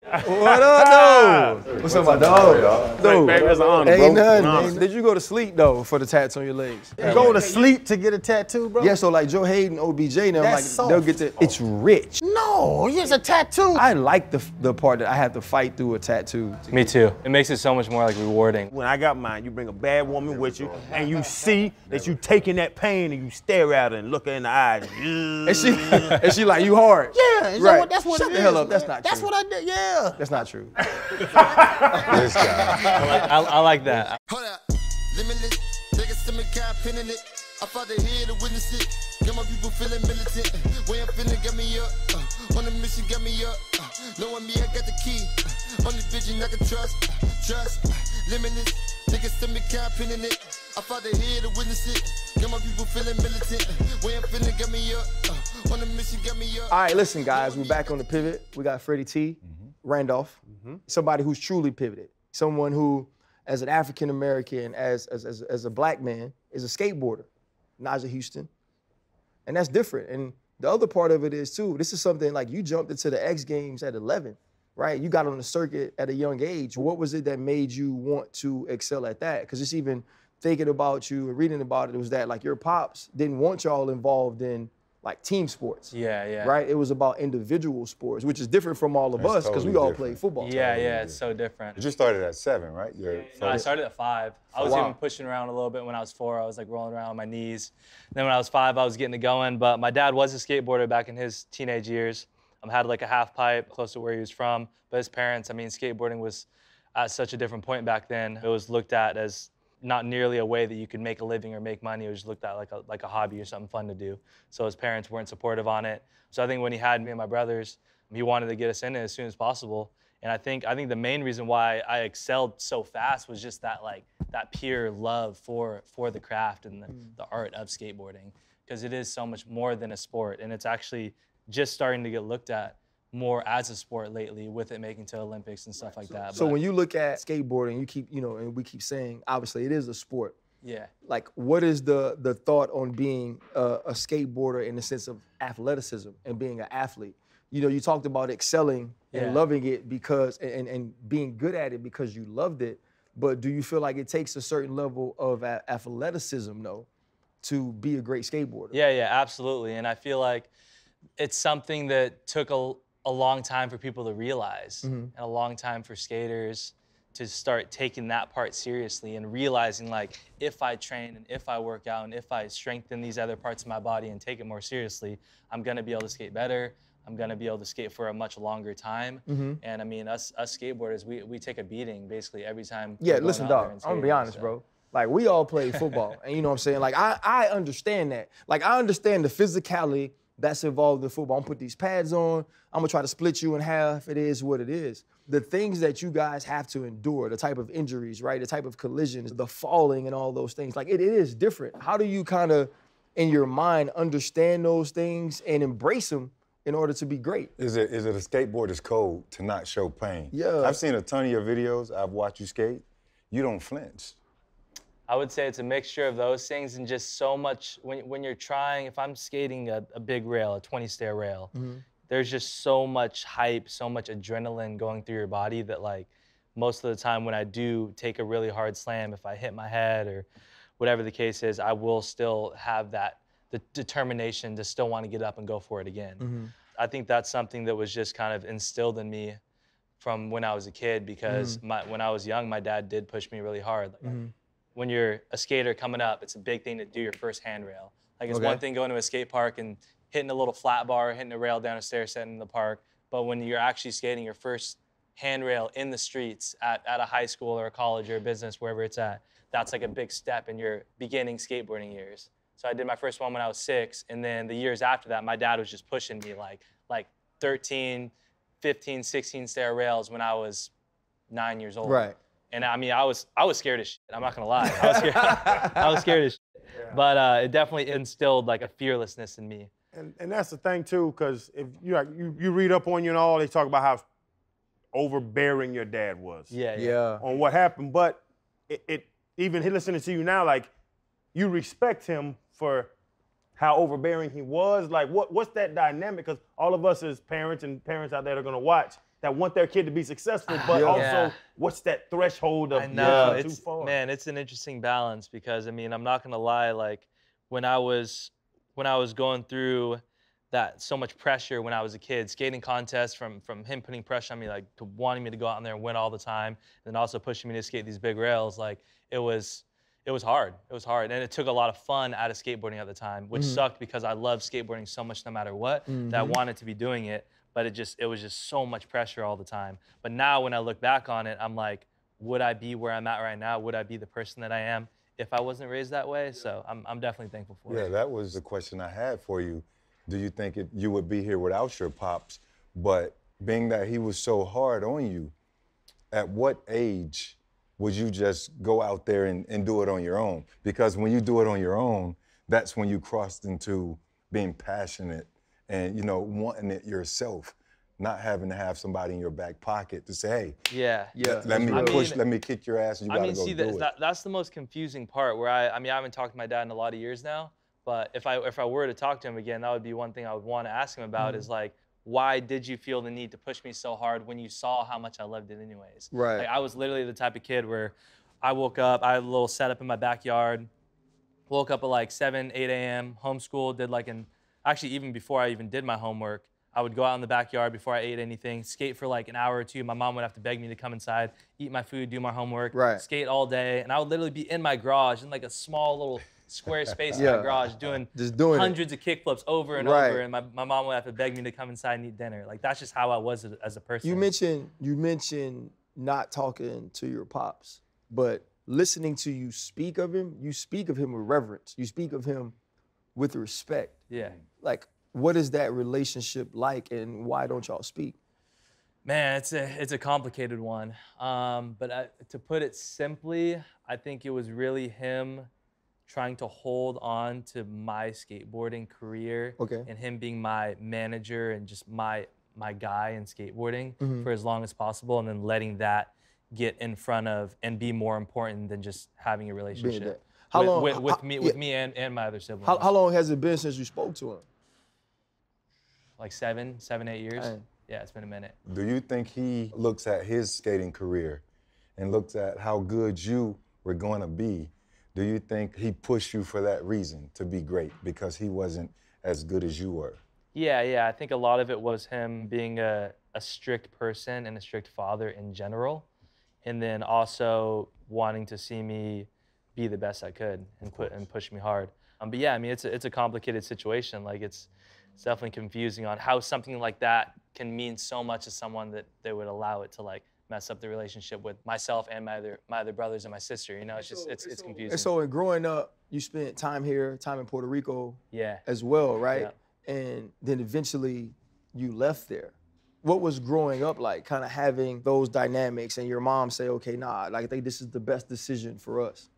What up, though? What's up, my dog? Dude, baby, it's an honor, ain't bro. nothing. Did you go to sleep, though, for the tats on your legs? You go to sleep to get a tattoo, bro? Yeah, so like Joe Hayden, OBJ, now, like, soft. they'll get to, it's rich. No, it's a tattoo. I like the part that I have to fight through a tattoo. Me too. It makes it so much more like rewarding. When I got mine, you bring a bad woman with you, and you see that you taking that pain, and you stare at her and look her in the eyes. And she like, you hard. Yeah, Right. that's what Shut it the is. hell up, that's not That's true. what I did, yeah. That's not true. This guy. I like that. Hold up, limitless. Take a stomach, got pin in it. I fought the head to witness it. Got my people feeling militant. Way I'm feeling got me up. On the mission got me up. Knowing me, I got the key. Only vision I can trust. Trust. Limitless. Take a stomach, got pin in it. I fought the head to witness it. Got my people feeling militant. Way I'm feeling got me up. On the mission got me up. All right, listen, guys, we're back on the pivot. We got Freddie T, Randolph, somebody who's truly pivoted. Someone who, as an African-American, as a black man, is a skateboarder. Nyjah Huston. And that's different. And the other part of it is, too, this is something like you jumped into the X Games at 11, right? You got on the circuit at a young age. What was it that made you want to excel at that? Because just even thinking about you and reading about it, was that like your pops didn't want y'all involved in like team sports. Yeah. Right? It was about individual sports, which is different from all of us because we all play football. Yeah, it's so different. You started at 7, right? No, I started at 5. I was even pushing around a little bit when I was 4. I was like rolling around on my knees. Then when I was 5, I was getting it going. But my dad was a skateboarder back in his teenage years. Had like a half pipe close to where he was from. But his parents, I mean, skateboarding was at such a different point back then. It was looked at as not nearly a way that you could make a living or make money. It was looked at like a hobby or something fun to do. So his parents weren't supportive on it. So I think when he had me and my brothers, he wanted to get us in it as soon as possible. And I think the main reason why I excelled so fast was just that that pure love for the craft and the art of skateboarding, because it is so much more than a sport, and it's actually just starting to get looked at more as a sport lately, with it making to Olympics and stuff like that. So when you look at skateboarding, you keep, and we keep saying, obviously it is a sport. Yeah. Like, what is the thought on being a skateboarder in the sense of athleticism and being an athlete? You talked about excelling and loving it because, and being good at it because you loved it, but do you feel like it takes a certain level of athleticism, though, to be a great skateboarder? Yeah, absolutely. And I feel like it's something that took a long time for people to realize, and a long time for skaters to start taking that part seriously and realizing, like, if I train and if I work out and if I strengthen these other parts of my body and take it more seriously, I'm gonna be able to skate better. I'm gonna be able to skate for a much longer time. And I mean, us skateboarders, we take a beating basically every time. Yeah, listen, dog, I'm gonna be honest, bro. Like, we all play football, and you know what I'm saying? Like, I understand that. Like, I understand the physicality that's involved in football. I'm gonna put these pads on, I'm gonna try to split you in half, it is what it is. The things that you guys have to endure, the type of injuries, right? The type of collisions, the falling and all those things, like it is different. How do you kind of, in your mind, understand those things and embrace them in order to be great? Is it a skateboarder's code to not show pain? Yeah. I've seen a ton of your videos. I've watched you skate. You don't flinch. I would say it's a mixture of those things and just so much, when you're trying, if I'm skating a big rail, a 20-stair rail, there's just so much hype, so much adrenaline going through your body that, like, most of the time when I do take a really hard slam, if I hit my head or whatever the case is, I will still have the determination to still want to get up and go for it again. I think that's something that was just kind of instilled in me from when I was a kid, because when I was young, my dad did push me really hard. Like, when you're a skater coming up, it's a big thing to do your first handrail. Like, it's one thing going to a skate park and hitting a little flat bar, hitting a rail down a stair set in the park, but when you're actually skating your first handrail in the streets at a high school or a college or a business, wherever it's at, that's like a big step in your beginning skateboarding years. So I did my first one when I was 6, and then the years after that, my dad was just pushing me like 13, 15, 16 stair rails when I was 9 years old. Right. And I mean, I was scared as shit. I'm not gonna lie. I was scared as shit. Yeah. But it definitely instilled like a fearlessness in me. And that's the thing too, because if you read up on you and all, they talk about how overbearing your dad was. Yeah. On what happened, but even listening to you now, like, you respect him for how overbearing he was. Like, what's that dynamic? Because all of us as parents and parents out there are gonna watch, that want their kid to be successful, but also Yeah. what's that threshold of I know, too far? man, it's an interesting balance because I mean, I'm not gonna lie, like when I was going through that so much pressure when I was a kid, skating contests from him putting pressure on me, like to wanting me to go out there and win all the time, and then also pushing me to skate these big rails, like it was hard. It was hard, and it took a lot of fun out of skateboarding at the time, which sucked because I loved skateboarding so much no matter what that I wanted to be doing it, but it was just so much pressure all the time. But now when I look back on it, I'm like, would I be where I'm at right now? Would I be the person that I am if I wasn't raised that way? So I'm definitely thankful for it. Yeah, that was the question I had for you. Do you think you would be here without your pops? But being that he was so hard on you, at what age would you just go out there and do it on your own? Because when you do it on your own, that's when you crossed into being passionate and, you know, wanting it yourself, not having to have somebody in your back pocket to say, hey, let me kick your ass and you gotta go do it. That's the most confusing part where I haven't talked to my dad in a lot of years now, but if I were to talk to him again, that would be one thing I would want to ask him about is like, why did you feel the need to push me so hard when you saw how much I loved it anyways? Right. Like I was literally the type of kid where I woke up, I had a little setup in my backyard, woke up at like 7, 8 a.m., homeschooled, did like actually even before I even did my homework, I would go out in the backyard before I ate anything, skate for like an hour or two. My mom would have to beg me to come inside, eat my food, do my homework, skate all day. And I would literally be in my garage in like a small little square space in my garage doing hundreds of kickflips over and over. And my mom would have to beg me to come inside and eat dinner. Like that's just how I was as a person. You mentioned not talking to your pops, but listening to you speak of him with reverence. You speak of him with respect. Yeah. Like, what is that relationship like, and why don't y'all speak? Man, it's a complicated one. But to put it simply, I think it was really him trying to hold on to my skateboarding career and him being my manager and just my guy in skateboarding for as long as possible, and then letting that get in front of and be more important than just having a relationship with me and my other siblings. How long has it been since you spoke to him? Like 7, 8 years. Dang. Yeah, it's been a minute. Do you think he looks at his skating career and looks at how good you were going to be? Do you think he pushed you for that reason, to be great, because he wasn't as good as you were? Yeah. I think a lot of it was him being a strict person and a strict father in general, and then also wanting to see me be the best I could and push me hard. But yeah, I mean, it's a complicated situation. Like it's definitely confusing on how something like that can mean so much to someone that they would allow it to like mess up the relationship with myself and my other brothers and my sister. You know, it's confusing. And so in growing up, you spent time here, time in Puerto Rico as well, right? Yeah. And then eventually you left there. What was growing up like, kind of having those dynamics and your mom say, okay, nah, like I think this is the best decision for us?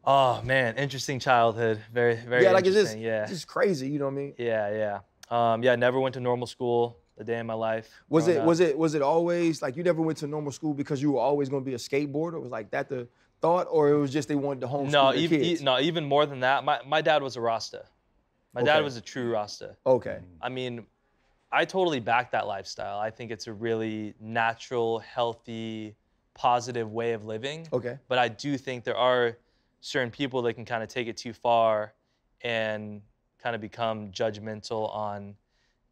Oh man, interesting childhood. Very, very like interesting. It's just crazy, you know what I mean? Yeah. I never went to normal school a day in my life. Was it always like you never went to normal school because you were always going to be a skateboarder? Was like that the thought, or it was just they wanted to homeschool their kids? No, even more than that. My dad was a Rasta. My dad was a true Rasta. Okay. I mean, I totally back that lifestyle. I think it's a really natural, healthy, positive way of living. Okay. But I do think there are certain people that can kind of take it too far and kind of become judgmental on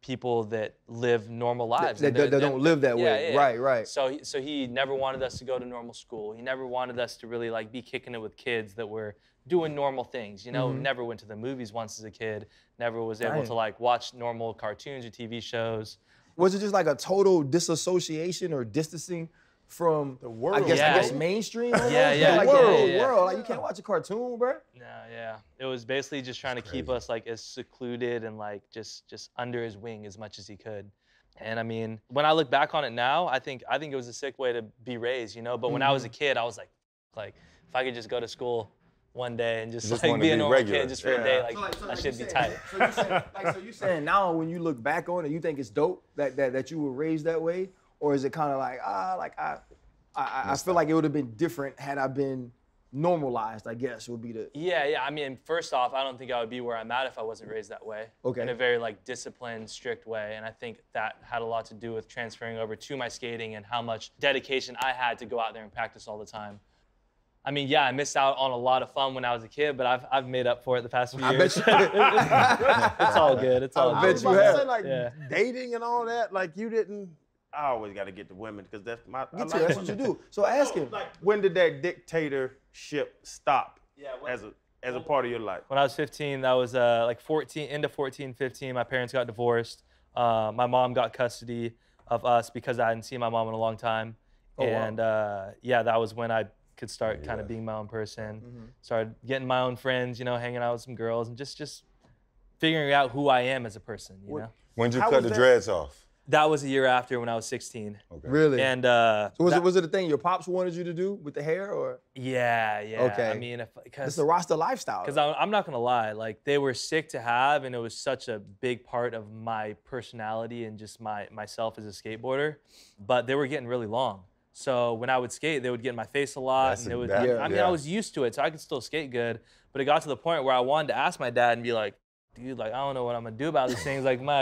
people that live normal lives. That don't live that way. Yeah. Right. So he never wanted us to go to normal school. He never wanted us to really like be kicking it with kids that were doing normal things. You know, never went to the movies once as a kid. Never was able to like watch normal cartoons or TV shows. Was it just like a total disassociation or distancing from the world? I guess mainstream. Yeah. World. Like you can't watch a cartoon, bro. Yeah. It was basically just trying to keep us like as secluded and like just under his wing as much as he could. And I mean, when I look back on it now, I think it was a sick way to be raised, you know. But when I was a kid, I was like if I could just go to school one day and just like be a normal kid just for a day, like that should be tight. So you saying now when you look back on it, you think it's dope that you were raised that way? Or is it kind of like, I feel like it would have been different had I been normalized, I guess, would be the. Yeah. I mean, first off, I don't think I would be where I'm at if I wasn't raised that way. Okay. In a very like disciplined, strict way, and I think that had a lot to do with transferring over to my skating and how much dedication I had to go out there and practice all the time. I mean, yeah, I missed out on a lot of fun when I was a kid, but I've made up for it the past few years. I bet you. It's all good. It's all I good. bet you have. Like Yeah. dating and all that, like you didn't. I always got to get the women because that's my. I like That's what you do. So ask him. Like, when did that dictatorship stop Yeah, as a part of your life? When I was 15, that was like 14, into 14, 15, my parents got divorced. My mom got custody of us because I hadn't seen my mom in a long time. Oh, wow. And yeah, that was when I could start kind of being my own person. Started getting my own friends, you know, hanging out with some girls and just figuring out who I am as a person, you know? When did you How cut was the that? dreads off? That was a year after when I was 16. Okay. Really? And so was it a thing your pops wanted you to do with the hair, or yeah. Okay. I mean, it's the Rasta lifestyle? Because I'm not gonna lie, like they were sick to have, and it was such a big part of my personality and just myself as a skateboarder. But they were getting really long, so when I would skate, they would get in my face a lot. That's And a- it would, that- I mean, yeah. I was used to it, so I could still skate good. But it got to the point where I wanted to ask my dad and be like, dude, like I don't know what I'm gonna do about these things. Like, might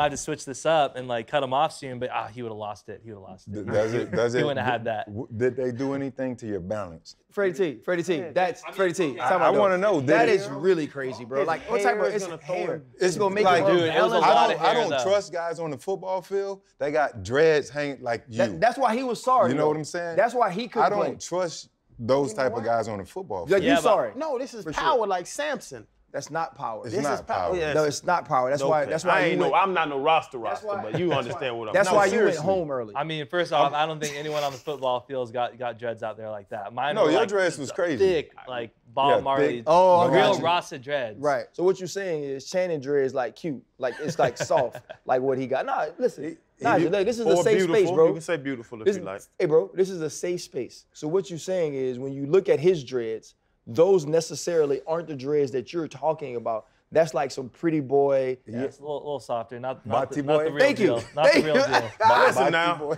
have to switch this up and like cut him off soon. But he would have lost it. He would have lost it. Does it? He wouldn't have had that. Did they do anything to your balance? Freddie T. That's Freddie T. I want to know. That did is it? really crazy, bro. Like, what type of hair is it's gonna throw hair? him. It's gonna make like, it dude, it was a unbalanced. lot of hair, I don't though. trust guys on the football field. They got dreads hanging like you. That's why he was sorry. You know though. what I'm saying? That's why he couldn't I don't play. trust those type of guys on the football Like, field. you Yeah, but- sorry. No, this is For power, sure. like Samson. That's not power. It's This not is power. power. Yeah, No, it's not power. That's why. Okay. That's why I you ain't went. know. I'm not no roster, That's why- but you understand what I'm. That's no, why you went seriously. home early. I mean, first off, I don't think anyone on the football field's got dreads out there like that. Mine No, were your like dreads was crazy. thick, like Bob Yeah, Marley, thick. Oh, I got real you. Rasta dreads. Right. So what you're saying is Channing Dre is like cute, like it's like soft, like what he got. Nah, listen, Nyjah, look, this is a Or safe beautiful. space, bro. You can say beautiful if This- you like. Hey, bro, this is a safe space. So what you're saying is when you look at his dreads, those necessarily aren't the dreads that you're talking about. That's like some pretty boy. Yeah, it's a little softer, not Bati the boy. real Thank you. deal. Not Thank the real you. deal. Listen now.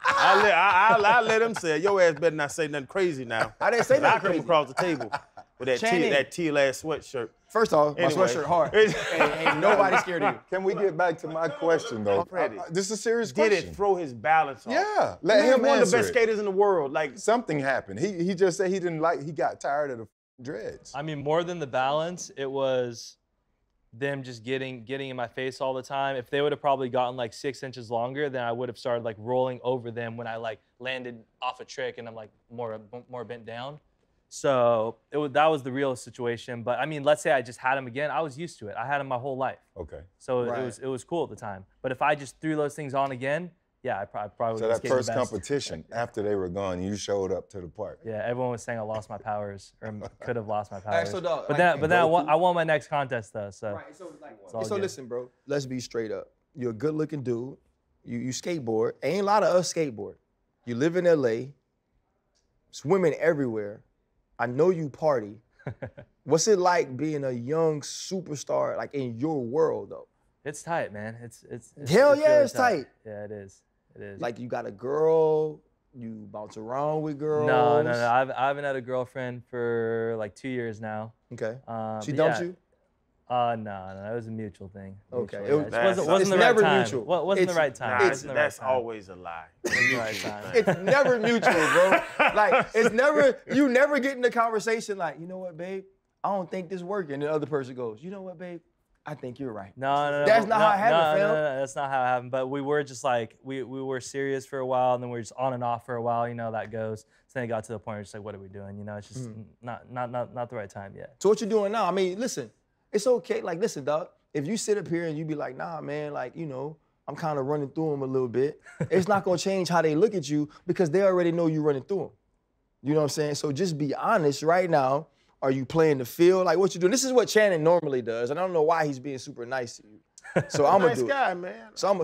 I let him say it. Your ass better not say nothing crazy now. I didn't say I nothing come crazy. across the table with that Channing. teal ass sweatshirt. First off, my Anyway. sweatshirt hard. ain't nobody scared of you. Can we get back to my question though? Freddie. This is a serious Did question. it throw his balance off? Yeah, let Man, him one of answer the best it. skaters in the world. Like, Something happened. He just said he didn't like. He got tired of the dreads. I mean, more than the balance, it was them just getting in my face all the time. If they would have probably gotten like 6 inches longer, then I would have started like rolling over them when I like landed off a trick and I'm like more bent down. So that was the real situation. But I mean, let's say I just had them again. I was used to it. I had them my whole life. Okay. So Right. it was cool at the time. But if I just threw those things on again, yeah, I probably So would that have first competition, after they were gone, you showed up to the park. Yeah, everyone was saying I lost my powers or could have lost my powers. Alright, so dog, but like, then I won my next contest though. So Right. So all so good. listen, bro. Let's be straight up. You're a good-looking dude. You skateboard. Ain't a lot of us skateboard. You live in LA. It's women everywhere. I know you party. What's it like being a young superstar, like in your world though? it's tight, man. It's Hell it's yeah, really it's tight. Yeah, it is. It is. Like you got a girl, you bounce around with girls. no. I haven't had a girlfriend for like 2 years now. Okay. She But dumped yeah. you? No, it was a mutual thing. Okay. Mutual, It yeah. was- It wasn't it's the right never time. mutual. Wasn't the It's- right time. nah, Wasn't the right that's time. always a lie. Wasn't the right time. It's never mutual, bro. Like it's never, you never get in the conversation like, you know what, babe? I don't think this working. And the other person goes, you know what, babe? I think you're right. No. That's not how it happened, fam. No, that's not how it happened. But we were just like, we were serious for a while, and then we were just on and off for a while. You know how that goes. So then it got to the point where it's like, what are we doing? You know, it's just not the right time yet. So what you doing now? I mean, listen, it's okay. Like, listen, dog. If you sit up here and you be like, nah, man, like, you know, I'm kind of running through them a little bit. It's not gonna change how they look at you because they already know you running through them. You know what I'm saying? So just be honest right now. Are you playing the field? Like, what you doing? This is what Channing normally does, and I don't know why he's being super nice to you. So I'm gonna Nice do guy, it. man. So I'm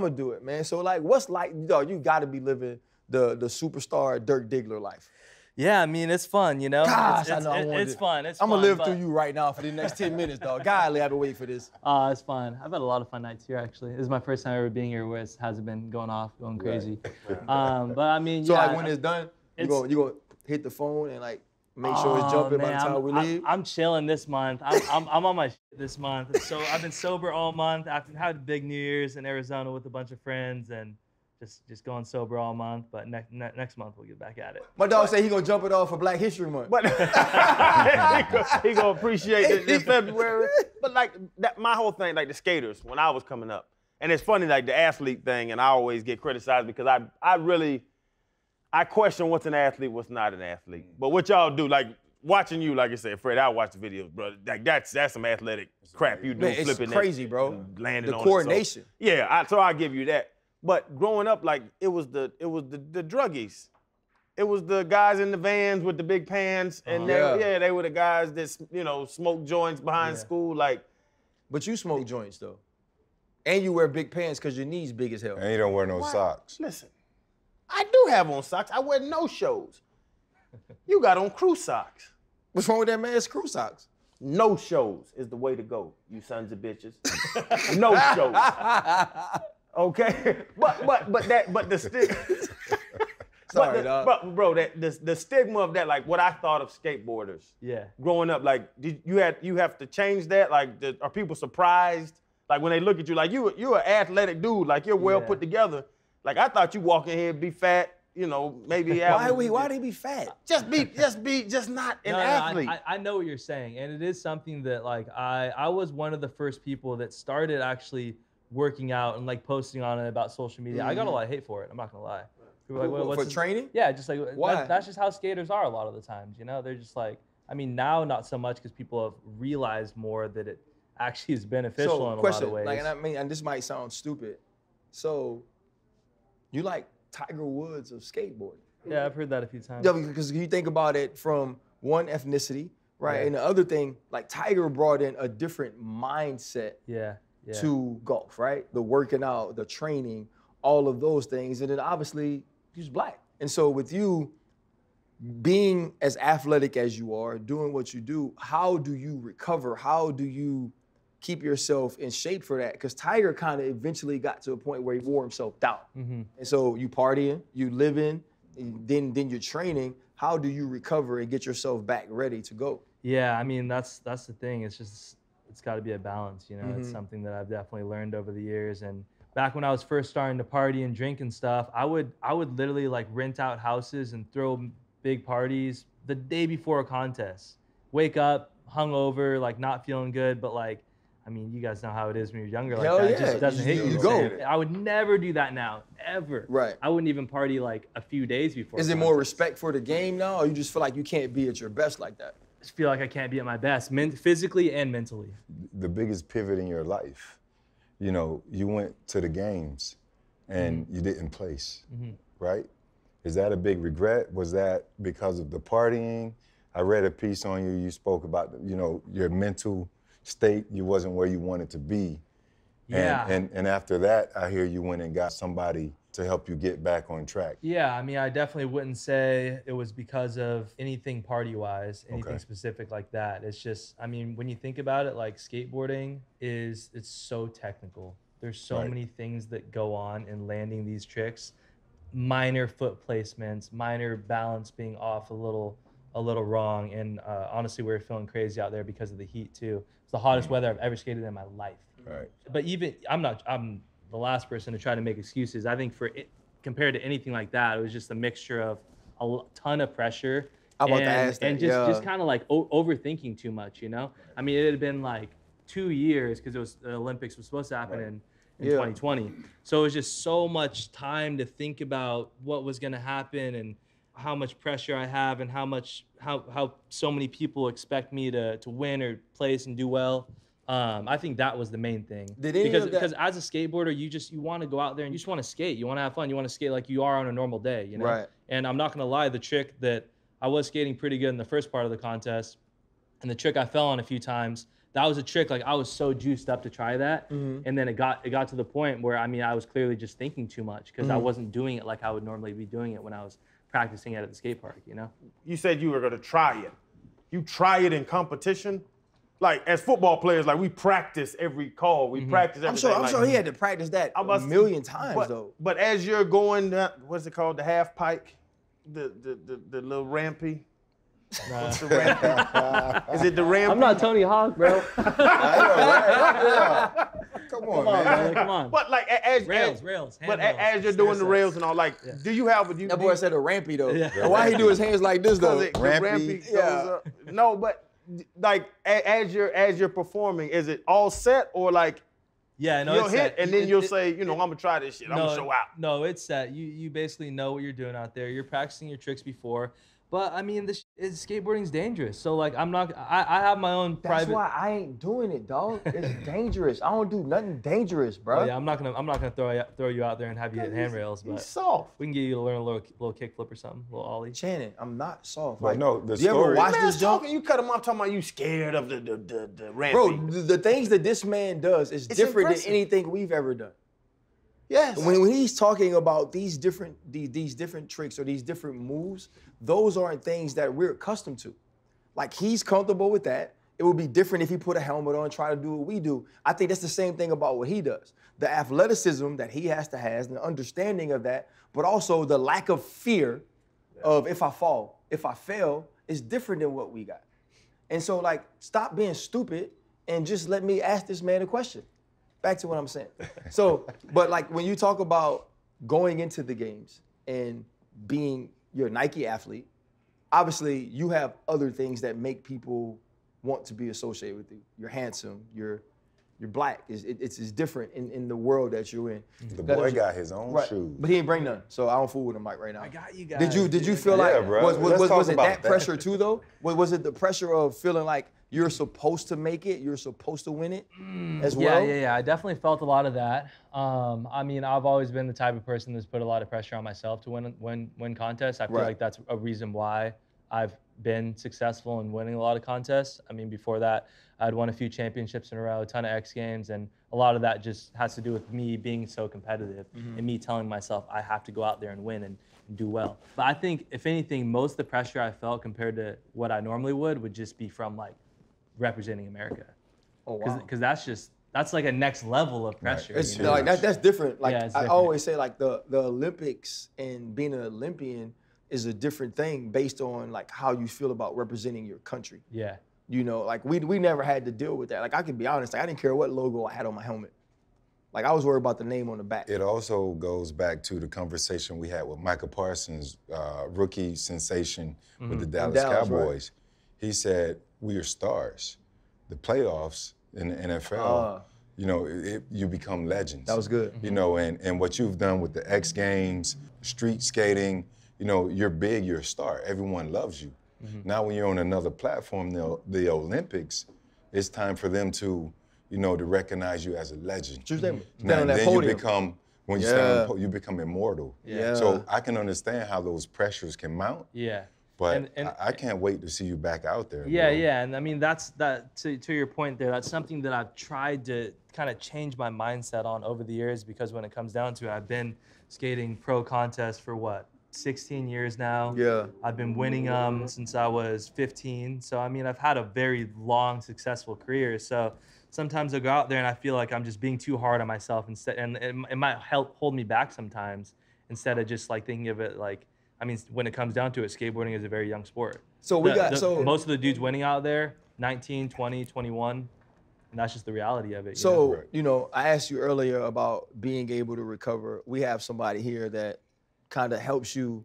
gonna do it, man. So like, what's like, dog? You got to be living the superstar Dirk Diggler life. Yeah, I mean, it's fun, you know? Gosh, I know I wanted it's to- fun. It's I'm fun. gonna live but- through you right now for the next 10 minutes, dog. Golly, I've been waiting for this. It's fun. I've had a lot of fun nights here, actually. This is my first time ever being here where it hasn't been going off, going crazy. But I mean, So yeah. like when it's done, you it's- go hit the phone and like make sure it's jumping by the time we leave? I'm chilling this month. I'm on my shit this month. So I've been sober all month. I've had a big New Year's in Arizona with a bunch of friends and just going sober all month. But next month we'll get back at it. My dog said he gonna jump it off for Black History Month. But he gonna appreciate this February. But like that, my whole thing, like the skaters, when I was coming up, and it's funny, like the athlete thing, and I always get criticized because I question what's an athlete, what's not an athlete. But what y'all do, like watching you, like I said, Fred, I watch the videos, bro. Like that's some athletic crap you do, Man, it's flipping crazy, that, bro. landing the on coordination. It. So, yeah, so I give you that. But growing up, like it was the druggies. It was the guys in the vans with the big pants, and they were the guys that smoked joints behind school, like. But you smoke joints though, and you wear big pants because your knees big as hell. And you don't wear no socks. Listen, I do have on socks. I wear no shows. You got on crew socks. What's wrong with that man's crew socks? No shows is the way to go, you sons of bitches. No shows. Okay, but the stigma. Sorry, dog. But bro, the stigma of that, like what I thought of skateboarders. Yeah. Growing up, like you have to change that. Like, are people surprised? Like when they look at you, like you're an athletic dude, like you're well put together. Like I thought you walk in here and be fat, maybe. Why'd he be fat? Just not an athlete. I know what you're saying, and it is something that like I was one of the first people that started actually working out and like posting on it about social media. I got a lot of hate for it. I'm not gonna lie. People are like, what's for training? Yeah, just like why? That's just how skaters are a lot of the times. They're just like. I mean, now not so much because people have realized more that it actually is beneficial in a lot of ways. Like, and this might sound stupid. So, you like Tiger Woods of skateboarding? Yeah, I've heard that a few times. Yeah, because you think about it from one ethnicity, right? And the other thing, like Tiger brought in a different mindset to golf, right? The working out, the training, all of those things. And then obviously, he's black. And so with you being as athletic as you are, doing what you do, how do you recover? How do you keep yourself in shape for that? Because Tiger kind of eventually got to a point where he wore himself down. And so you partying, you living, then you're training. How do you recover and get yourself back ready to go? Yeah, I mean, that's the thing. It's got to be a balance, It's something that I've definitely learned over the years. And back when I was first starting to party and drink and stuff, I would literally like rent out houses and throw big parties the day before a contest. Wake up, hungover, like not feeling good, but like, I mean, you guys know how it is when you're younger. Like that. It just doesn't hit you. You go. I would never do that now, ever. Right. I wouldn't even party like a few days before. Is it more respect for the game now, or you just feel like you can't be at your best like that? I just feel like I can't be at my best, physically and mentally. The biggest pivot in your life, you went to the games and you didn't place, right? Is that a big regret? Was that because of the partying? I read a piece on you. You spoke about, your mental state. You wasn't where you wanted to be. Yeah. And after that, I hear you went and got somebody to help you get back on track. Yeah, I mean, I definitely wouldn't say it was because of anything party-wise, anything specific like that. It's just, I mean, when you think about it, like skateboarding it's so technical. There's so many things that go on in landing these tricks. Minor foot placements, minor balance being off a little wrong, and honestly, we were feeling crazy out there because of the heat too. It's the hottest weather I've ever skated in my life. Right. But even I'm the last person to try to make excuses. I think for it, compared to anything like that, it was just a mixture of a ton of pressure and just kind of like overthinking too much. I mean, it had been like 2 years because the Olympics was supposed to happen in 2020. So it was just so much time to think about what was going to happen and how much pressure I have and how so many people expect me to win or place and do well. I think that was the main thing. Because as a skateboarder, you want to go out there and you just want to skate. You want to have fun. You want to skate like you are on a normal day, Right. And I'm not going to lie, the trick that I was skating pretty good in the first part of the contest, and the trick I fell on a few times, that was a trick, like I was so juiced up to try that. And then it got to the point where, I mean, I was clearly just thinking too much because I wasn't doing it like I would normally be doing it when I was practicing it at the skate park, You said you were gonna try it. You try it in competition? Like as football players, like we practice every call, we practice everything. I'm sure he had to practice that a million times though. But as you're going, what's it called, the half pike? the little rampy? What's the rampy? Is it the rampy? I'm not Tony Hawk, bro. I know, right? Yeah. Come on, man. Brother, come on. But like as Rails. But handrails, as you're doing the stair rails sets. and all, like, do you have a? That boy said a rampy though. Yeah. Why he do his hands like this though? The Rampy. rampy goes Yeah. up. No, but like as you're performing, is it all set or like Yeah, no, you'll it's hit set. and then you'll say, I'm gonna try this shit. I'm gonna show out. No, it's set. You basically know what you're doing out there. You're practicing your tricks before. But I mean, skateboarding's dangerous. So like, I have my own That's private. why I ain't doing it, dog. It's dangerous. I don't do nothing dangerous, bro. Oh, yeah, I'm not gonna throw you out there and have you hit handrails, He's but soft. we can get you to learn a little kickflip or something, a little ollie. Shannon, I'm not soft. But no, the you ever story- watch Man, this jump? talking, you cut him off talking about you scared of the rampy. Bro, the things that this man does is different impressive. than anything we've ever done. Yes. When he's talking about these different tricks or these different moves, those aren't things that we're accustomed to. Like, he's comfortable with that. It would be different if he put a helmet on and try to do what we do. I think that's the same thing about what he does. The athleticism that he has and the understanding of that, but also the lack of fear of if I fall, if I fail, is different than what we got. And so, like, stop being stupid and just let me ask this man a question. Back to what I'm saying. So, but like when you talk about going into the games and being your Nike athlete, obviously you have other things that make people want to be associated with you. You're handsome, you're black. It's different in the world that you're in. The boy got his own shoes. But he ain't bring none, so I don't fool with him right now. I got you guys. Did you feel Yeah, like bro. was Let's talk it about that that. pressure too though? Was it the pressure of feeling like you're supposed to make it, you're supposed to win it as well? Yeah. I definitely felt a lot of that. I mean, I've always been the type of person that's put a lot of pressure on myself to win contests. I feel like that's a reason why I've been successful in winning a lot of contests. I mean, before that, I'd won a few championships in a row, a ton of X Games, and a lot of that just has to do with me being so competitive and me telling myself I have to go out there and win and do well. But I think, if anything, most of the pressure I felt compared to what I normally would just be from like representing America. Oh wow. Because that's like a next level of pressure. It's you know? like that's different. Like Yeah, it's I different. always say, like the Olympics and being an Olympian is a different thing based on like how you feel about representing your country. Yeah. You know, like we never had to deal with that. Like I can be honest, like, I didn't care what logo I had on my helmet. Like I was worried about the name on the back. It also goes back to the conversation we had with Micah Parsons, rookie sensation with the Dallas Dallas, right. Cowboys. He said, "We are stars. The playoffs in the NFL, you become legends." That was good. You know, and what you've done with the X Games, street skating, you're big, you're a star. Everyone loves you. Now when you're on another platform, the Olympics, it's time for them to recognize you as a legend. True statement. Now, Stand on that then podium. you become, when you stand on you become immortal. Yeah. So I can understand how those pressures can mount, Yeah. but And- I can't wait to see you back out there. Yeah, bro. yeah, and I mean to your point there. That's something that I've tried to kind of change my mindset on over the years, because when it comes down to it, I've been skating pro contests for 16 years now. Yeah. I've been winning them since I was 15. So I mean, I've had a very long, successful career. So sometimes I go out there and I feel like I'm just being too hard on myself instead, and it might help hold me back sometimes, instead of just like thinking of it like. I mean, when it comes down to it, skateboarding is a very young sport. So Most of the dudes winning out there, 19, 20, 21, and that's just the reality of it. So, I asked you earlier about being able to recover. We have somebody here that kind of helps you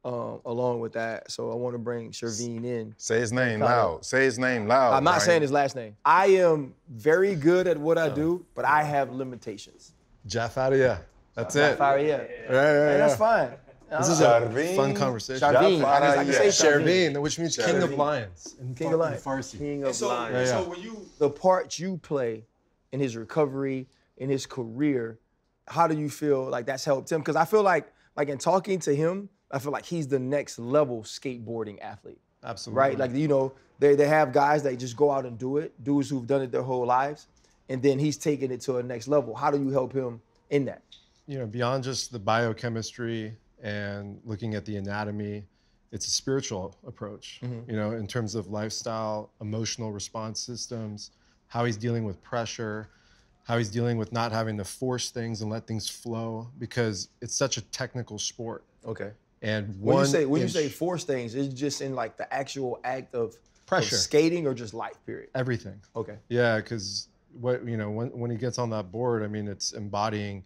along with that. So I want to bring Sherveen in. Say his name loud. Say his name loud. I'm not Brian. saying his last name. I am very good at what I do, but I have limitations. Jaffaria. That's it. Faria. Yeah. That's fine. This is Sherveen. a fun conversation. Sherveen. I can say Sherveen. Sherveen, which means king of lions. King of Lions. Farsi. King of So, Lions. so when you The part you play in his recovery, in his career, how do you feel like that's helped him? Because I feel like in talking to him, I feel like he's the next level skateboarding athlete. Absolutely. Right? Like, they have guys that just go out and do it, dudes who've done it their whole lives, and then he's taking it to a next level. How do you help him in that? Beyond just the biochemistry and looking at the anatomy, it's a spiritual approach, in terms of lifestyle, emotional response systems, how he's dealing with pressure, how he's dealing with not having to force things and let things flow, because it's such a technical sport. Okay. And When one you say inch- force things, it's just in like the actual act of Pressure. skating or just life, period. everything. Okay. Yeah, because when he gets on that board, I mean, it's embodying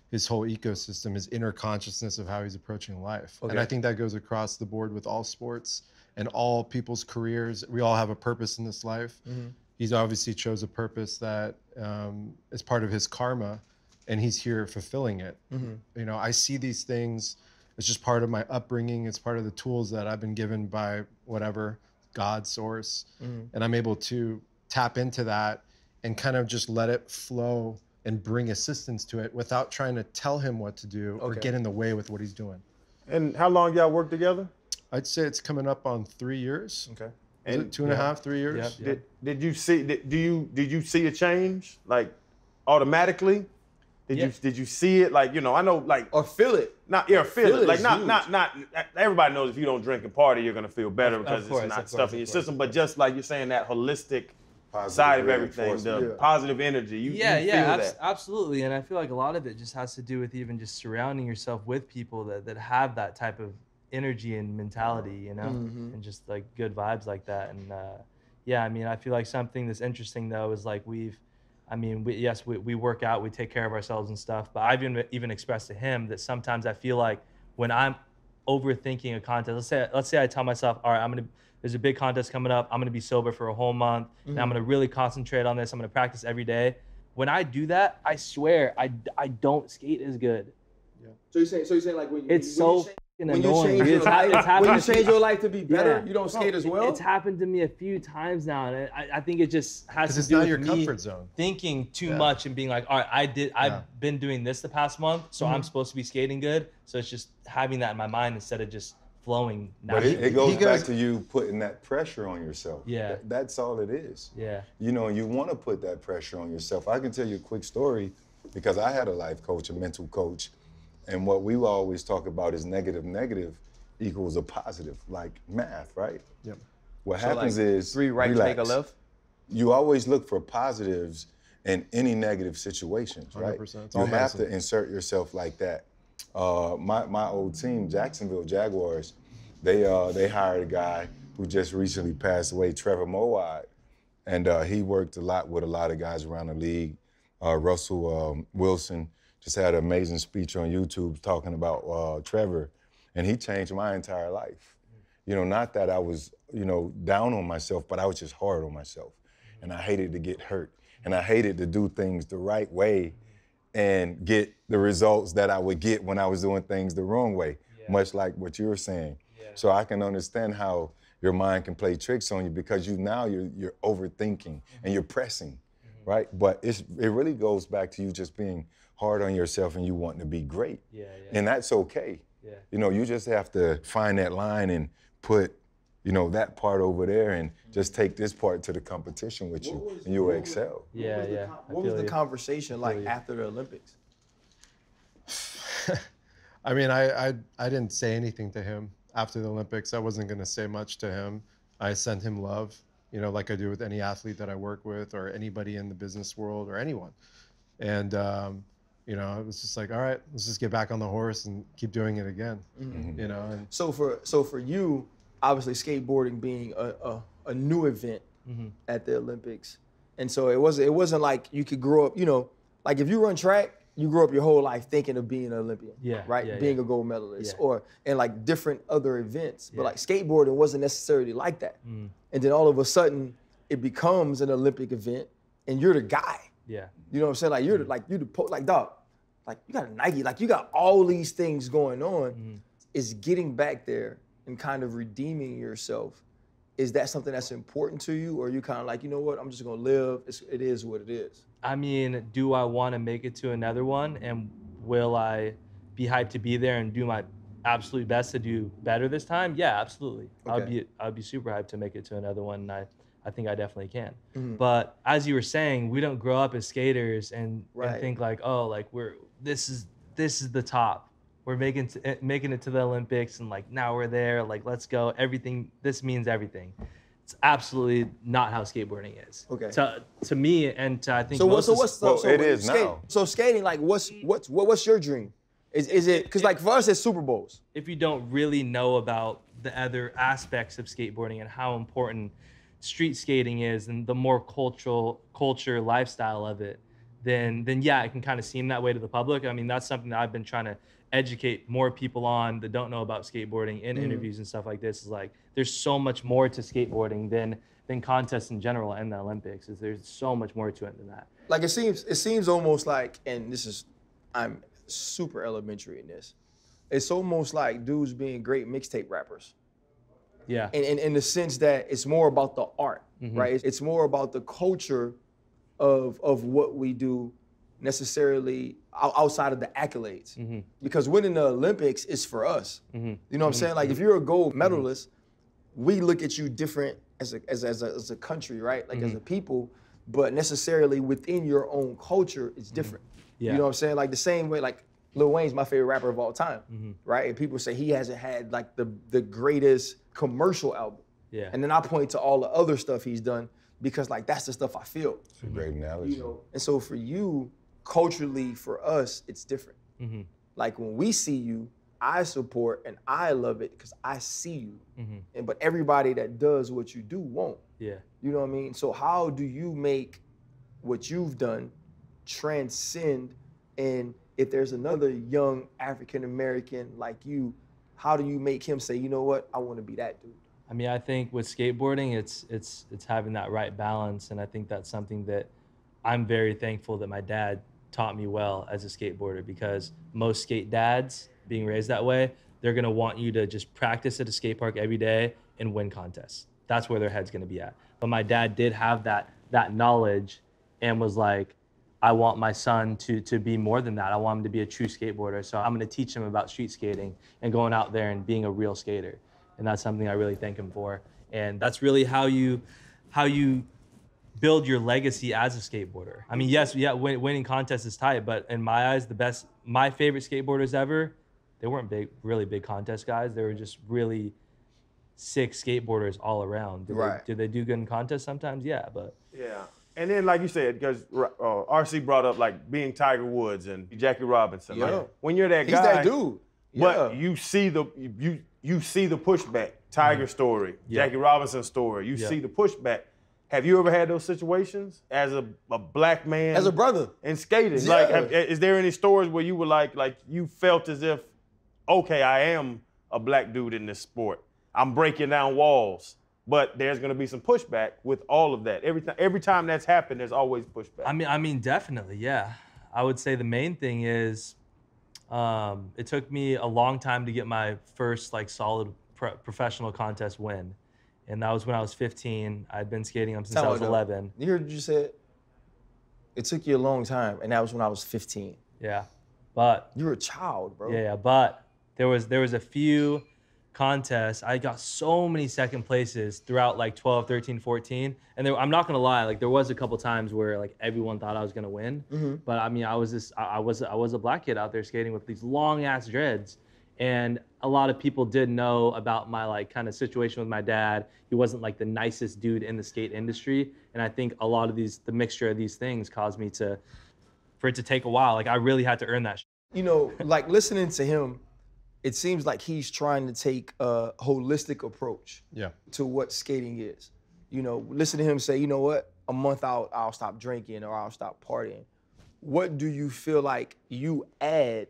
his whole ecosystem, his inner consciousness of how he's approaching life. And I think that goes across the board with all sports and all people's careers. We all have a purpose in this life. He's obviously chose a purpose that is part of his karma, and he's here fulfilling it. You know, I see these things. It's just part of my upbringing. It's part of the tools that I've been given by whatever God source, and I'm able to tap into that and kind of just let it flow and bring assistance to it without trying to tell him what to do or get in the way with what he's doing. And how long y'all work together? I'd say it's coming up on 3 years. Okay. Is it 2.5, 3 years? Yep. Did you see a change like automatically? Did you see it like, you know, I know like Or feel it. feel it. Like is not everybody knows if you don't drink and party you're gonna feel better because course, it's not of stuff course, in your of course. system, but just like you're saying that holistic Positive side of everything, reinforcement. the positive energy. You feel that. Absolutely. And I feel like a lot of it just has to do with even just surrounding yourself with people that have that type of energy and mentality, you know, and just like good vibes like that. And I mean, I feel like something that's interesting though is like we work out, we take care of ourselves and stuff, but I've even expressed to him that sometimes I feel like when I'm overthinking a contest, let's say I tell myself, all right, there's a big contest coming up, I'm gonna be sober for a whole month, and I'm gonna really concentrate on this, I'm gonna practice every day. When I do that, I swear, I don't skate as good. So you're saying like when It's so when you annoying. change your It's life, happened when you to change me. your life to be better, Yeah. you don't skate as well? It's happened to me a few times now, and I think it just has Because to it's do not with your me comfort zone. thinking too much and being like, all right, I've been doing this the past month, so I'm supposed to be skating good. So it's just having that in my mind instead of just flowing But naturally. it goes back to you putting that pressure on yourself. Yeah. That's all it is. Yeah. You know, you want to put that pressure on yourself. I can tell you a quick story because I had a life coach, a mental coach, and what we always talk about is negative equals a positive, like math, right? Yep. What So happens like is 3 right, relax. take a left? You always look for positives in any negative situations, right? 100%. It's You all have to medicine. insert yourself like that. My old team, Jacksonville Jaguars, they hired a guy who just recently passed away, Trevor Mowat, and he worked a lot with a lot of guys around the league. Russell Wilson just had an amazing speech on YouTube talking about Trevor, and he changed my entire life. You know, not that I was, you know, down on myself, but I was just hard on myself. And I hated to get hurt. And I hated to do things the right way and get the results that I would get when I was doing things the wrong way, much like what you were saying. So I can understand how your mind can play tricks on you because you're overthinking and you're pressing, right? But it really goes back to you just being hard on yourself and you wanting to be great. And that's okay. You know, you just have to find that line and put, you know, that part over there and just take this part to the competition with you and you will excel. What was the conversation like after the Olympics? I mean, I didn't say anything to him after the Olympics. I wasn't going to say much to him. I sent him love, you know, like I do with any athlete that I work with or anybody in the business world or anyone. And, you know, it was just like, all right, let's just get back on the horse and keep doing it again, you know. And So for you, obviously skateboarding being a new event at the Olympics, and so it wasn't like you could grow up, you know, like if you run track, you grew up your whole life thinking of being an Olympian, right? Being a gold medalist or in like different other events. But like skateboarding wasn't necessarily like that. And then all of a sudden it becomes an Olympic event and you're the guy. You know what I'm saying? Like you're like dog, like you got a Nike, like you got all these things going on. Is getting back there and kind of redeeming yourself, is that something that's important to you? Or are you kind of like, you know what, I'm just gonna live, it is what it is? I mean, do I want to make it to another one? And will I be hyped to be there and do my absolute best to do better this time? Yeah, absolutely. Okay. I'd be super hyped to make it to another one, and I think I definitely can. But as you were saying, we don't grow up as skaters and think like, oh, like this is the top. We're making it to the Olympics, and like now we're there. Like let's go. This means everything. It's absolutely not how skateboarding is. Okay. To me, and to, I think So it is skating, now. So skating, like what's your dream? Is it, because like for us, it's Super Bowls. If you don't really know about the other aspects of skateboarding and how important street skating is and the more culture lifestyle of it, then yeah, it can kind of seem that way to the public. I mean, that's something that I've been trying to educate more people on that don't know about skateboarding in interviews and stuff like this. Is like, there's so much more to skateboarding than contests in general and the Olympics. There's so much more to it than that. Like it seems almost like, and this is, I'm super elementary in this. It's almost like dudes being great mixtape rappers. Yeah. In the sense that it's more about the art, right? It's more about the culture of what we do necessarily outside of the accolades. Because winning the Olympics is for us. You know what I'm saying? Like if you're a gold medalist, we look at you different as a country, right? Like as a people, but necessarily within your own culture, it's different. Yeah. You know what I'm saying? Like the same way, like Lil Wayne's my favorite rapper of all time, right? And people say he hasn't had like the greatest commercial album. Yeah. And then I point to all the other stuff he's done because like that's the stuff I feel. It's a great analogy. You know? And so for you, culturally, for us, it's different. Like when we see you, I support and I love it because I see you. But everybody that does what you do won't. Yeah. You know what I mean? So how do you make what you've done transcend, and if there's another young African American like you, how do you make him say, you know what, I want to be that dude? I mean, I think with skateboarding, it's having that right balance, and I think that's something that I'm very thankful that my dad taught me well as a skateboarder, because most skate dads, being raised that way, they're gonna want you to just practice at a skate park every day and win contests. That's where their head's gonna be at. But my dad did have that knowledge and was like, I want my son to be more than that. I want him to be a true skateboarder. So I'm gonna teach him about street skating and going out there and being a real skater. And that's something I really thank him for. And that's really how you build your legacy as a skateboarder. I mean, yes, yeah, winning contests is tight, but in my eyes, my favorite skateboarders ever, they weren't really big contest guys. They were just really sick skateboarders all around. Did they do good in contests sometimes? Yeah, but. Yeah. And then, like you said, because RC brought up like being Tiger Woods and Jackie Robinson. Yeah. Like, when you're that He's guy, that dude. but you see the pushback. Tiger story, Jackie Robinson story. You see the pushback. Have you ever had those situations as a black man, As a brother. in skating? Yeah. Like, is there any stories where you were like you felt as if, okay, I am a black dude in this sport. I'm breaking down walls. But there's going to be some pushback with all of that. Every time that's happened, there's always pushback. I mean, definitely, yeah. I would say the main thing is, it took me a long time to get my first like solid professional contest win, and that was when I was 15. I'd been skating since I was 11. You heard what you said? It took you a long time, and that was when I was 15. Yeah, but you were a child, bro. Yeah, but there was a few contests. I got so many second places throughout like 12, 13, 14. And I'm not gonna lie, like there was a couple times where like everyone thought I was gonna win. But I mean, I was a black kid out there skating with these long ass dreads. And a lot of people did know about my like kind of situation with my dad. He wasn't like the nicest dude in the skate industry. And I think a lot of the mixture of these things caused me for it to take a while. Like I really had to earn that. You know, like listening to him, it seems like he's trying to take a holistic approach to what skating is. You know, listen to him say, you know what, a month out, I'll stop drinking or I'll stop partying. What do you feel like you add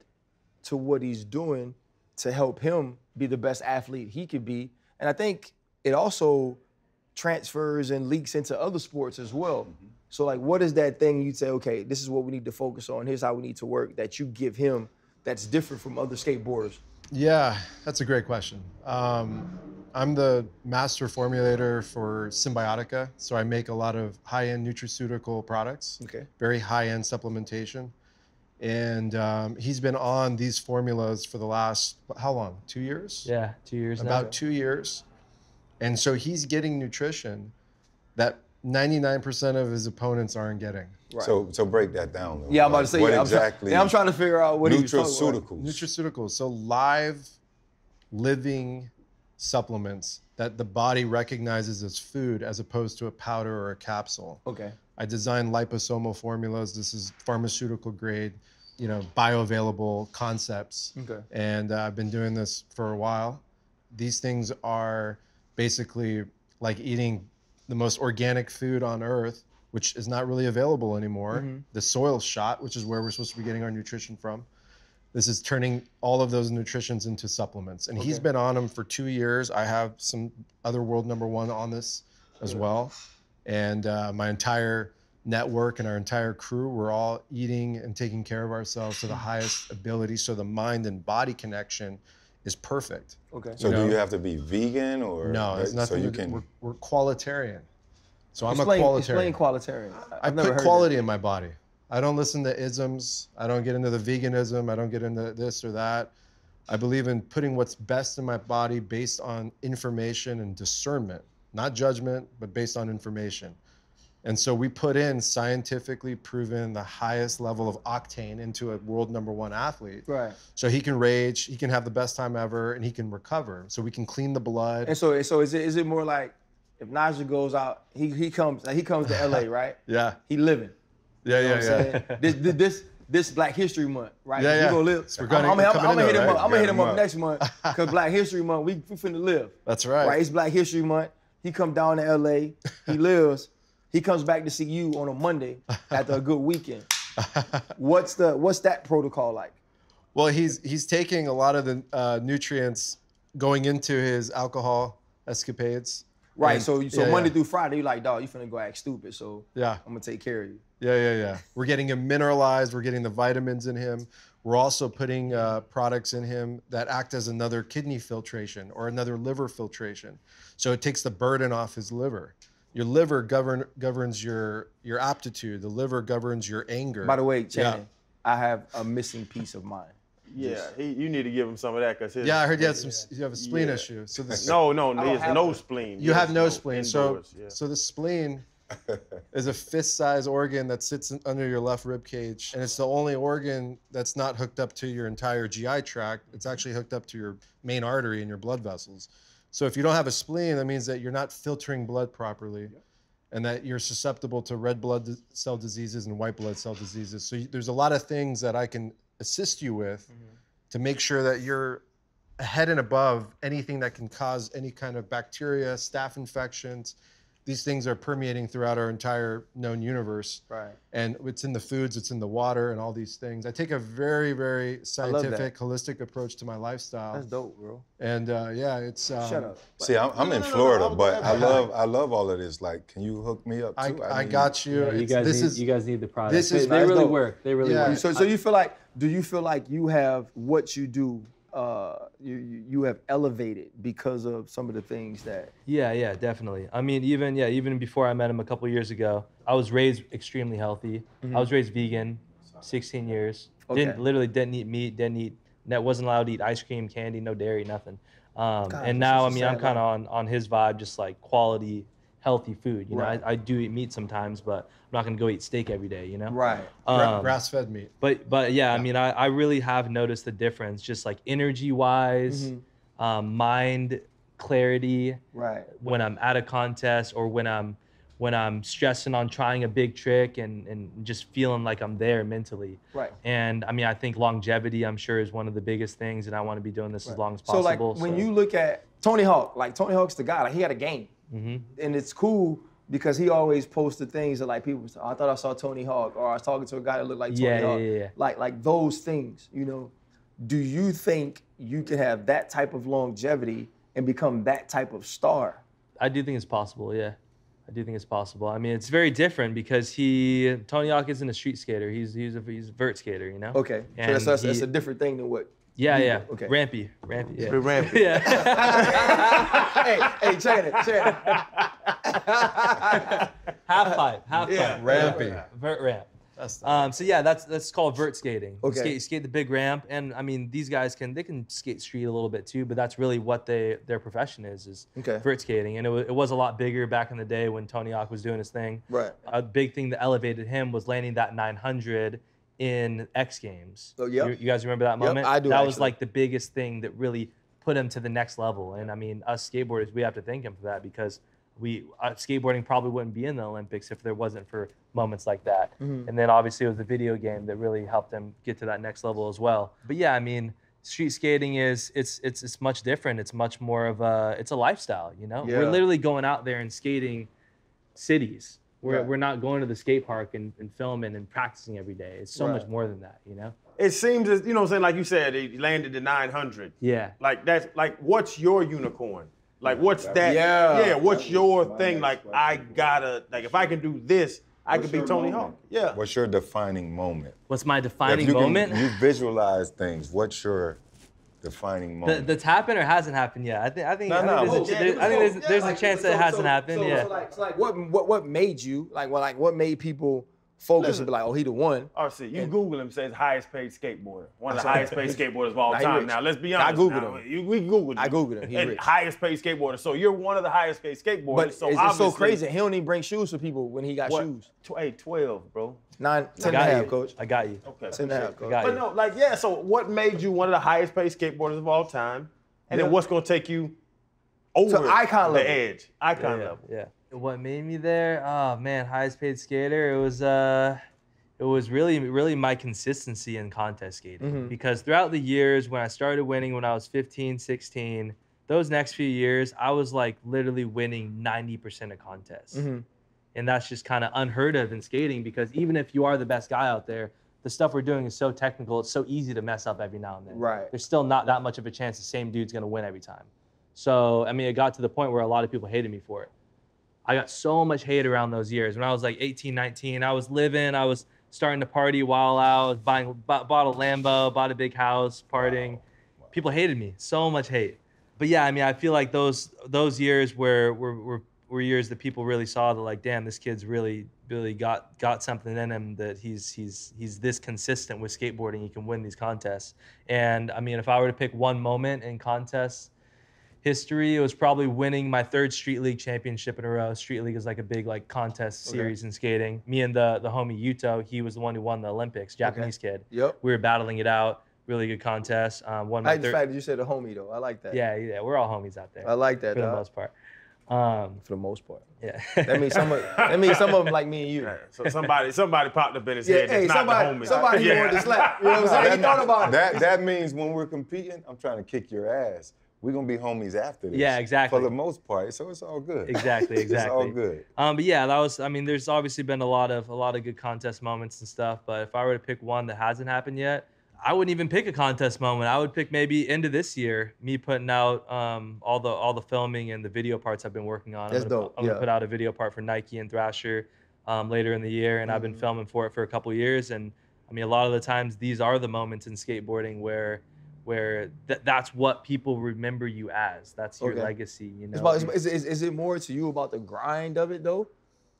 to what he's doing to help him be the best athlete he could be? And I think it also transfers and leaks into other sports as well. So like, what is that thing you'd say, okay, this is what we need to focus on, here's how we need to work, that you give him that's different from other skateboarders? Yeah, that's a great question. I'm the master formulator for Symbiotica, so I make a lot of high-end nutraceutical products, very high-end supplementation. And he's been on these formulas for the last, how long, 2 years? Yeah, 2 years now. About 2 years. And so he's getting nutrition that 99% of his opponents aren't getting. Right. So break that down. Though. Yeah, I'm about to say, what yeah, exactly? I'm trying to figure out what he's talking about. Nutraceuticals. So live, living supplements that the body recognizes as food as opposed to a powder or a capsule. Okay. I designed liposomal formulas. This is pharmaceutical grade. bioavailable concepts. Okay. And I've been doing this for a while. These things are basically like eating the most organic food on earth, which is not really available anymore. The soil shot, which is where we're supposed to be getting our nutrition from. This is turning all of those nutritions into supplements. And he's been on them for 2 years. I have some other world #1 on this as well. And my entire network and our entire crew, we're all eating and taking care of ourselves to the highest ability. So the mind and body connection is perfect. Okay. So do you have to be vegan or? No, it's nothing. So you can. We're qualitarian. So I'm Explain a qualitarian. Explain qualitarian. I put quality in my body. I don't listen to isms. I don't get into the veganism. I don't get into this or that. I believe in putting what's best in my body based on information and discernment, not judgment, but based on information. And so we put in scientifically proven the highest level of octane into a world #1 athlete. Right. So he can rage, he can have the best time ever, and he can recover. So we can clean the blood. And so is it more like if Nyjah goes out, he comes to LA, right? Yeah. He living. Yeah, You know what yeah, I'm saying? This Black History Month, right? Yeah, We yeah. gonna live. So we're I'm coming gonna in hit there, him right? up. I'm gonna hit him up up. next month because Black History Month, we finna live. That's right. Right? It's Black History Month. He come down to LA. He lives. He comes back to see you on a Monday after a good weekend. What's that protocol like? Well, he's taking a lot of the nutrients going into his alcohol escapades. Right. And- So yeah, Monday yeah. through Friday, you like, dog, you finna go act stupid. So Yeah. I'm gonna take care of you. Yeah. We're getting him mineralized. We're getting the vitamins in him. We're also putting products in him that act as another kidney filtration or another liver filtration. So it takes the burden off his liver. Your liver governs your aptitude. The liver governs your anger. By the way, Channing, I have a missing piece of mine. Yeah, you need to give him some of that because Yeah, I heard you have a spleen issue. So this, No, there's have no one. spleen. you have no Yes, spleen. indoors, yeah. So the spleen is a fist-sized organ that sits under your left rib cage, and it's the only organ that's not hooked up to your entire GI tract. It's actually hooked up to your main artery and your blood vessels. So if you don't have a spleen, that means that you're not filtering blood properly, and that you're susceptible to red blood cell diseases and white blood cell diseases. So there's a lot of things that I can assist you with to make sure that you're ahead and above anything that can cause any kind of bacteria, staph infections. These things are permeating throughout our entire known universe. Right. And it's in the foods, it's in the water, and all these things. I take a very, very scientific, holistic approach to my lifestyle. That's dope, bro. And yeah, it's. Shut up. See, I'm in Florida, but I love all of this. Like, can you hook me up too? I got you. Yeah, you guys need the product. this is- they that's really dope. work. They really Yeah. work. So you feel like? Do you feel like you have what you do? You have elevated because of some of the things that. Yeah, definitely. I mean, even before I met him a couple years ago, I was raised extremely healthy. I was raised vegan, 16 years. Okay. Literally didn't eat meat, wasn't allowed to eat ice cream, candy, no dairy, nothing. And this now, I is a mean, I'm sad kind of on his vibe, just like quality, healthy food. You know, Right. I do eat meat sometimes, but I'm not gonna go eat steak every day. You know. Right. grass-fed meat. But yeah, I mean, I really have noticed the difference, just like energy-wise, mind clarity. Right. When I'm at a contest or when I'm stressing on trying a big trick and just feeling like I'm there mentally. Right. And I mean, I think longevity, I'm sure, is one of the biggest things, and I want to be doing this as long as So like possible. when you look at Tony Hawk, like Tony Hawk's the guy. Like he had a game, and it's cool because he always posted things that like people say, oh, I thought I saw Tony Hawk, or I was talking to a guy that looked like Tony Hawk. Yeah. Like those things, you know. Do you think you can have that type of longevity and become that type of star? I do think it's possible, yeah. I do think it's possible. I mean, it's very different because Tony Hawk isn't a street skater. He's a vert skater, you know? Okay. And So that's a different thing than what. Yeah. Okay. Rampy, yeah. Rampy. Yeah. hey, check it. half pipe. Rampy. Vert ramp. That's So yeah, that's called vert skating. Okay. You skate the big ramp, and I mean these guys can skate street a little bit too, but that's really what their profession is Okay. vert skating. And it was a lot bigger back in the day when Tony Hawk was doing his thing. Right. A big thing that elevated him was landing that 900 in X Games. Oh, yeah. You guys remember that Yep, moment? I do, That was actually. like the biggest thing that really put him to the next level. And I mean, us skateboarders, we have to thank him for that because skateboarding probably wouldn't be in the Olympics if there wasn't for moments like that. And then obviously it was the video game that really helped them get to that next level as well. But yeah, I mean, street skating it's much different. It's much more of it's a lifestyle, you know? Yeah. We're literally going out there and skating cities. We're not going to the skate park and filming and practicing every day. It's so much more than that, you know? It seems as, you know what I'm saying, like you said, he landed the 900. Yeah. Like that's like, what's your unicorn? Like what's that? Yeah. What's your thing? Like I gotta, like if I can do this, I could be Tony Hawk. Yeah. What's your defining moment? What's my If defining you moment? you visualize things. What's your defining moment? That's happened or hasn't happened yet? I think there's a chance that it hasn't happened. So like what made you what made people focus and be like, oh, he the one? RC, you Google him, says highest paid skateboarder. One of the highest paid skateboarders of all time. Now, let's be honest. I Googled him. We Googled him. I Googled him. He and rich. highest paid skateboarder. So you're one of the highest paid skateboarders. But so it's so crazy. He don't even bring shoes for people when he got shoes. 12, bro. 10 and a half, coach. I got you. Okay. 10 and a half, coach. But no, like, yeah, so what made you one of the highest paid skateboarders of all time? And then what's going to take you over To icon the level. edge? Icon level. Yeah. What made me there? Oh man, highest paid skater. It was really my consistency in contest skating. Because throughout the years when I started winning when I was 15, 16, those next few years, I was like literally winning 90% of contests. And that's just kind of unheard of in skating because even if you are the best guy out there, the stuff we're doing is so technical, it's so easy to mess up every now and then. Right. There's still not that much of a chance the same dude's gonna win every time. So, I mean, it got to the point where a lot of people hated me for it. I got so much hate around those years. When I was like 18, 19, I was starting to party while out, bought a Lambo, bought a big house, partying. People hated me, so much hate. But yeah, I mean, I feel like those years were years that people really saw that like, damn, this kid's really got something in him, that he's this consistent with skateboarding, he can win these contests. And I mean, if I were to pick one moment in contest history, it was probably winning my 3rd Street League championship in a row. Street League is like a big like contest series in skating. Me and the homie Yuto, he was the one who won the Olympics, Japanese kid. Yep. We were battling it out. Really good contest. I like the fact that you said a homie though. I like that. Yeah, we're all homies out there. I like that for the most part. For the most part. Yeah. That means some of them like me and you. Yeah, so somebody popped up in his head. Hey, that's not the homie. somebody he wanted to slap. You know what I'm saying? He thought about it. That means when we're competing, I'm trying to kick your ass. We're gonna be homies after this. Yeah, exactly. For the most part, so it's all good. Exactly. It's all good. But yeah, I mean, there's obviously been a lot of good contest moments and stuff. But if I were to pick one that hasn't happened yet, I wouldn't even pick a contest moment. I would pick maybe into this year, me putting out all the filming and the video parts I've been working on. That's dope. I'm gonna put out a video part for Nike and Thrasher later in the year, and I've been filming for it for a couple years. And I mean, a lot of the times these are the moments in skateboarding where that's what people remember you as. That's your legacy, you know. Is it more to you about the grind of it though?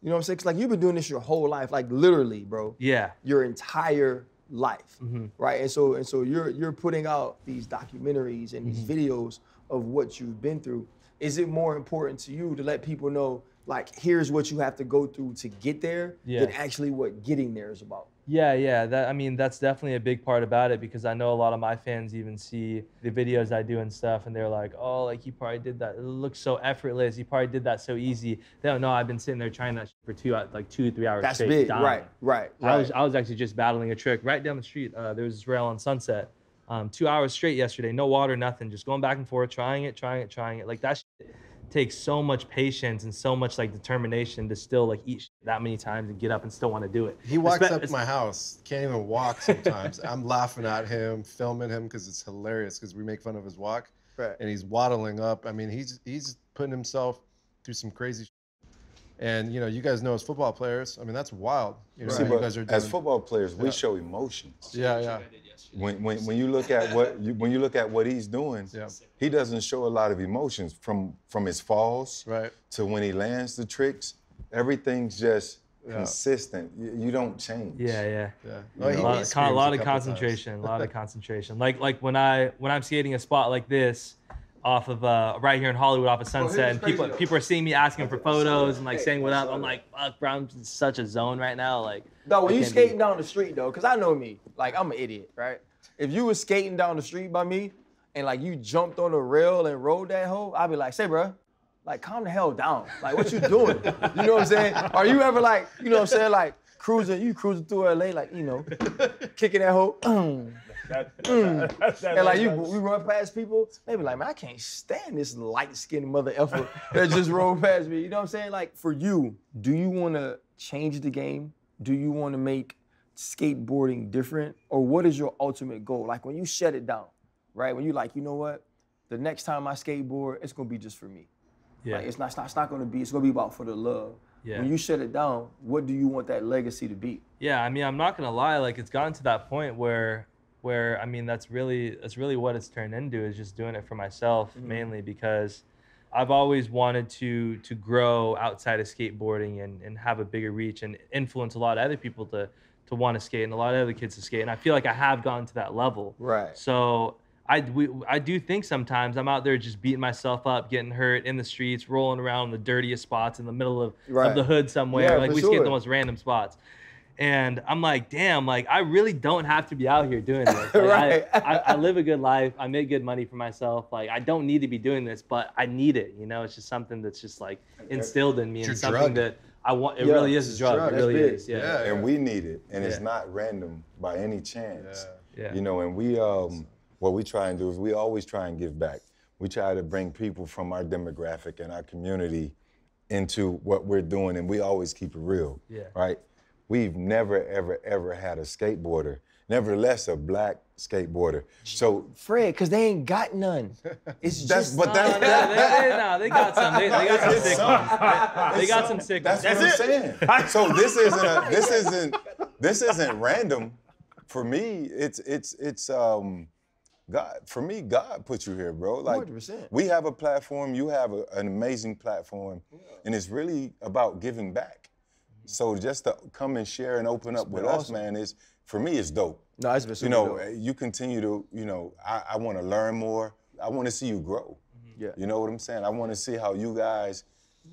You know what I'm saying? 'Cause like you've been doing this your whole life, like literally, bro. Yeah. Your entire life, right? And so you're putting out these documentaries and these videos of what you've been through. Is it more important to you to let people know, like, here's what you have to go through to get there, than actually what getting there is about? Yeah. That's definitely a big part about it, because I know a lot of my fans even see the videos I do and stuff, and they're like, oh, like he probably did that. It looks so effortless. He probably did that so easy. They don't know I've been sitting there trying that for 2-3 hours That's straight. big, dying. right. I was actually just battling a trick right down the street. There was this rail on Sunset. 2 hours straight yesterday, no water, nothing, just going back and forth, trying it. Like that shit takes so much patience and so much like determination to still like eat that many times and get up and still want to do it. He walks up to my house, can't even walk sometimes. I'm laughing at him, filming him because it's hilarious because we make fun of his walk. Right. And he's waddling up. I mean, he's putting himself through some crazy shit. And you know, you guys know as football players, I mean, that's wild. You know, See, you guys are doing, as football players, we show emotions. Yeah. When you look at what he's doing, he doesn't show a lot of emotions from his falls to when he lands the tricks. Everything's just consistent. You don't change. Yeah. No, A lot of concentration. Like when I'm skating a spot like this, off of right here in Hollywood, off of Sunset, and people are seeing me asking for photos and like saying what up. I'm like, fuck, bro, I'm in such a zone right now. Like, no, when you skating down the street though, cause I know me, like I'm an idiot, right? If you was skating down the street by me and like you jumped on a rail and rode that hoe, I'd be like, say, bro, Like, calm the hell down. Like, what you doing? You know what I'm saying? Are you ever like, you know what I'm saying? Like, cruising through LA, like, you know, kicking that hoe. And like, we run past people, they be like, man, I can't stand this light-skinned mother effer that just rolled past me. You know what I'm saying? Like, for you, do you want to change the game? Do you want to make skateboarding different? Or what is your ultimate goal? Like, when you shut it down, right? When you like, you know what? The next time I skateboard, it's going to be just for me. Yeah. Like, it's not going to be, it's going to be about for the love. Yeah. When you shut it down, what do you want that legacy to be? Yeah, I mean, I'm not gonna lie, like, it's gotten to that point where I mean, that's really what it's turned into, is just doing it for myself, mainly because I've always wanted to grow outside of skateboarding and have a bigger reach and influence a lot of other people to want to skate and a lot of other kids to skate. And I feel like I have gotten to that level. Right. So I do think sometimes I'm out there just beating myself up, getting hurt in the streets, rolling around in the dirtiest spots in the middle of the hood somewhere. Like, we skate the most random spots. And I'm like, damn, like, I really don't have to be out here doing this. Like, I live a good life. I make good money for myself. Like, I don't need to be doing this, but I need it. You know, it's just something that's just like instilled in me, and something that I want. It really is a drug. It really is. Yeah. And we need it, and it's not random by any chance. Yeah. You know, and we what we try and do is we always try and give back. We try to bring people from our demographic and our community into what we're doing, and we always keep it real, right? We've never, ever had a skateboarder, nevertheless a black skateboarder. So Fred, because they ain't got none. It's just they got some. They got some sick ones. They got some sick ones. That's what I'm saying. So this isn't random. For me, it's God. For me, God put you here, bro. Like 100%. We have a platform. You have an amazing platform, and it's really about giving back. So just to come and share and open up with us, man, for me, it's dope. No, it's been super dope. You continue to, I want to learn more. I want to see you grow. Yeah. You know what I'm saying? I want to see how you guys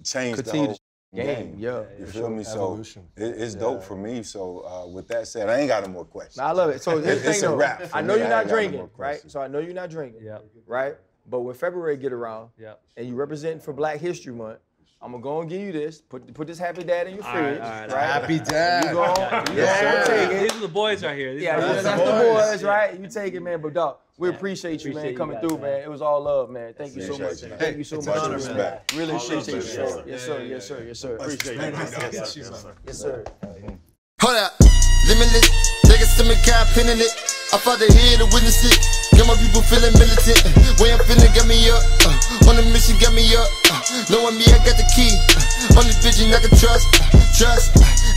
change the whole game. Yeah. You feel me? Evolution. So it's dope for me. So with that said, I ain't got no more questions. No, I love it. So it's a wrap. I know you're not drinking, right? So I know you're not drinking, right? But when February get around, and you representing for Black History Month, I'm gonna go and give you this. Put this Happy Dad in your fridge. Right? Happy Dad. You go take it. These are the boys right here. That's the boys, right? You take it, man. But dog, we appreciate you, man, coming through, man. It was all love, man. Thank you so much. Thank you so much. Respect. Really appreciate you. Yes, sir. Yes, sir. Yes, sir. Appreciate it. Yes, sir. Hold up, limitless. Niggas to me, got pin in it. I fought the head to witness it. Get my people feeling militant. Way I'm feeling, got me up. On the mission, got me up. Knowing me, I got the key. Only vision I can trust.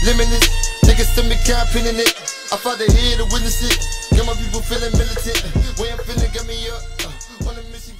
Limitless. Niggas to me, got pin in it. I fought the head to witness it. Get my people feeling militant. Way I'm feeling, got me up. On the mission.